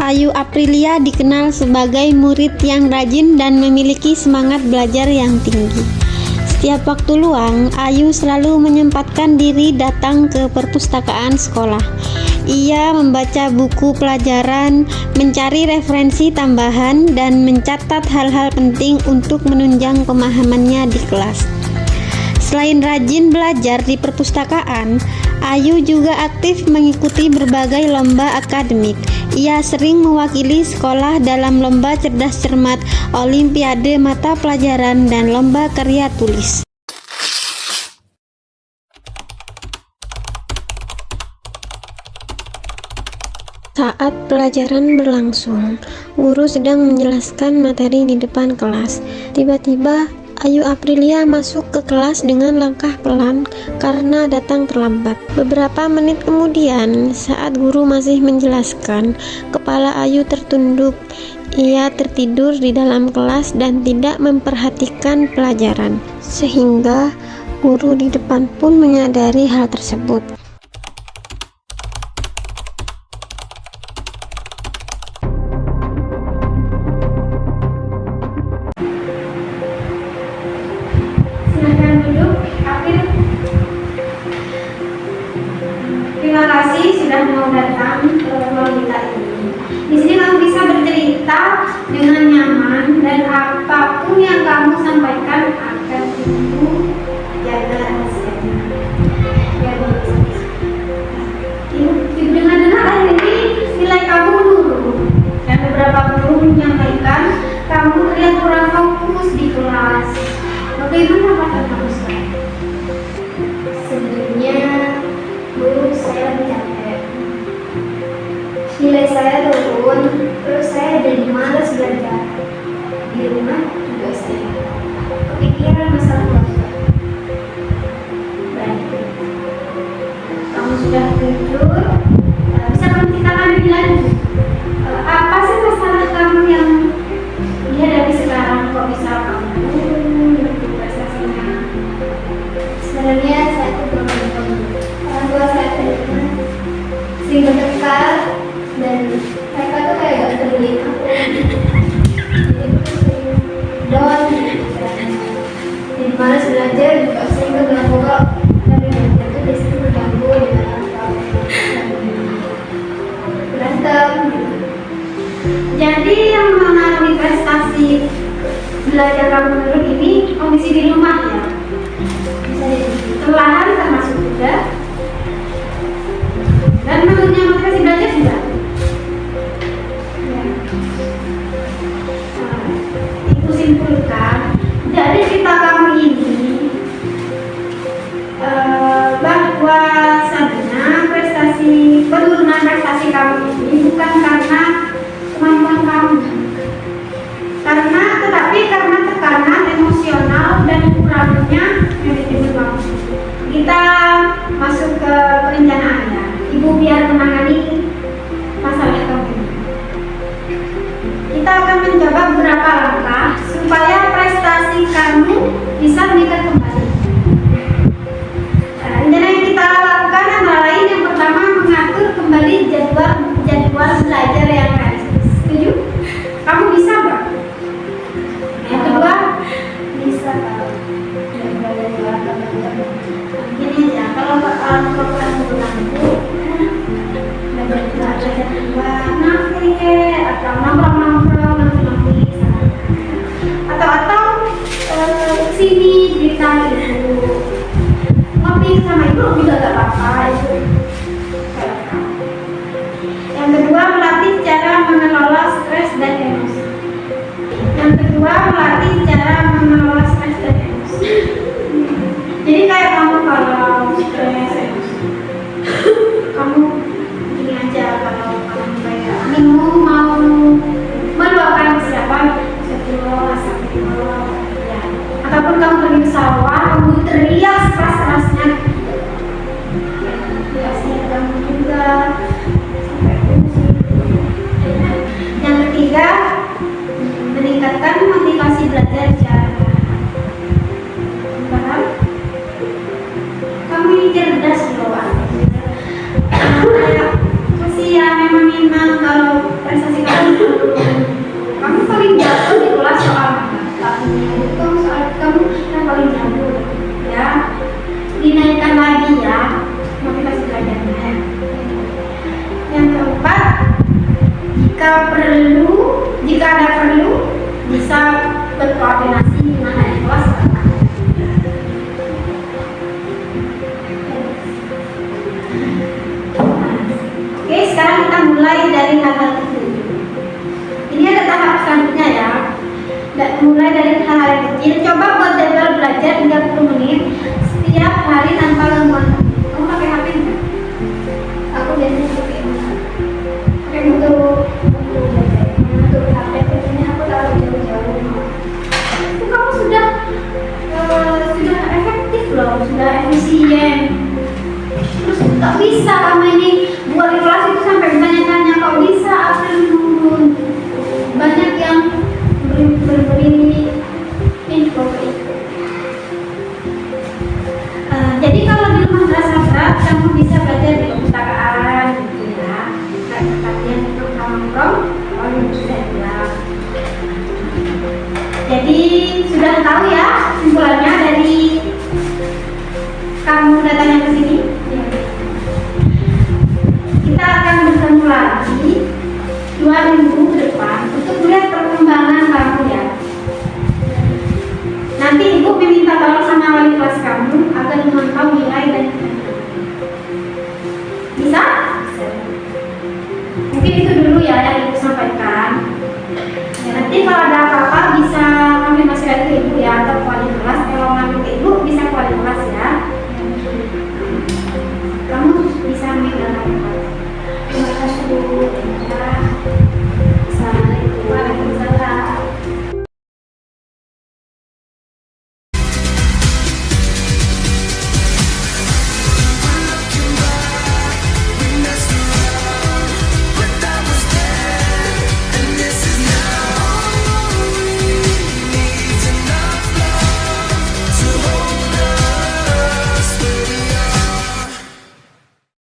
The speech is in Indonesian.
Ayu Aprilia dikenal sebagai murid yang rajin dan memiliki semangat belajar yang tinggi. Setiap waktu luang, Ayu selalu menyempatkan diri datang ke perpustakaan sekolah. Ia membaca buku pelajaran, mencari referensi tambahan, dan mencatat hal-hal penting untuk menunjang pemahamannya di kelas. Selain rajin belajar di perpustakaan, Ayu juga aktif mengikuti berbagai lomba akademik. Ia sering mewakili sekolah dalam lomba cerdas cermat, olimpiade mata pelajaran, dan lomba karya tulis. Saat pelajaran berlangsung, guru sedang menjelaskan materi di depan kelas. Tiba-tiba, Ayu Aprilia masuk ke kelas dengan langkah pelan karena datang terlambat. Beberapa menit kemudian, saat guru masih menjelaskan, kepala Ayu tertunduk. Ia tertidur di dalam kelas dan tidak memperhatikan pelajaran, sehingga guru di depan pun menyadari hal tersebut. Terima kasih sudah mau datang ke ruang kita ini. Di sini kamu bisa bercerita dengan nyaman dan apapun yang kamu sampaikan akan ibu jaga rahasianya. Ibu dengar-dengar hari ini nilai kamu menurun dan beberapa guru menyampaikan kamu terlihat kurang fokus di kelas. Bagaimana perasaan kamu sekarang? Sebenarnya Bu, saya lebih capek. Nilai saya turun, terus saya jadi malas belajar. Di rumah juga saya kepikiran masalah keluarga. Baik, Kamu sudah jujur, bisa kamu ceritakan lebih lanjut. Apa sih masalah kamu yang dihadapi sekarang? Kok bisa kamu turun prestasinya? sebenarnya saya tuh belum bertemu. Orang tua saya tuh sering berdekat dan mereka tuh kayak gak peduli aku. Jadi aku sering down gitu kan. Jadi malas belajar juga sering keganggu dari belajar tuh disitu terganggu dengan apa berantem gitu. Jadi yang mengalami prestasi belajar kamu menurun ini kondisi di rumah ya? Bisa jadi Kelelahan termasuk juga, dan menurutnya motivasi belajar juga. Ya. Ibu simpulkan dari cerita kamu ini bahwa sebenarnya penurunan prestasi kamu ini bukan karena kemampuan kamu, tetapi karena tekanan emosional dan kurangnya manajemen waktu. Kita masuk ke perencanaan ya. Ibu biar menangani masalah kamu ini. Kita akan mencoba beberapa langkah supaya prestasi kamu bisa meningkat kembali. Rencana yang kita lakukan antara lain yang pertama mengatur kembali jadwal belajar yang realistis. Setuju? Kamu bisa nggak? Yang kedua, bisa kalau belajar gini aja, kalau kamu mengganggu belajar berdua nanti atau nongkrong nanti atau sini cerita ibu ngopi sama ibu juga gak apa-apa itu. Yang kedua, melatih cara mengelola stres dan emosi. Jadi kayak kamu kalau stres kamu gini aja, kalau kamu kayak kamu mau meluapkan persiapan sampai ya. Ataupun kamu pergi ke sawah, kamu teriak keras-kerasnya, kasih kamu juga sampai pusing. Yang ketiga, meningkatkan motivasi belajar secara paham? Kamu ini cerdas loh, kayak usia memang kalau prestasi perlu, jika ada perlu, bisa berkoordinasi dengan adik kelas. Oke, sekarang kita mulai dari hal-hal kecil. Ini ada tahap selanjutnya ya. Mulai dari hal-hal yang kecil. Coba buat jadwal belajar 30 menit setiap hari tanpa gangguan. Kamu pakai HP enggak? Aku biasanya pakai untuk belajar. Untuk HP biasanya aku taruh jauh-jauh. Itu kamu sudah efektif loh, sudah efisien. Terus tak bisa kamu ini buat di kelas itu sampai bertanya-tanya kok bisa April. Banyak yang beri info ke itu. Jadi kalau di rumah sahabat kamu bisa belajar di perpustakaan gitu ya. Kayak kalian itu nongkrong, kalau yang sudah bilang. Jadi sudah tahu ya simpulannya dari kamu datangnya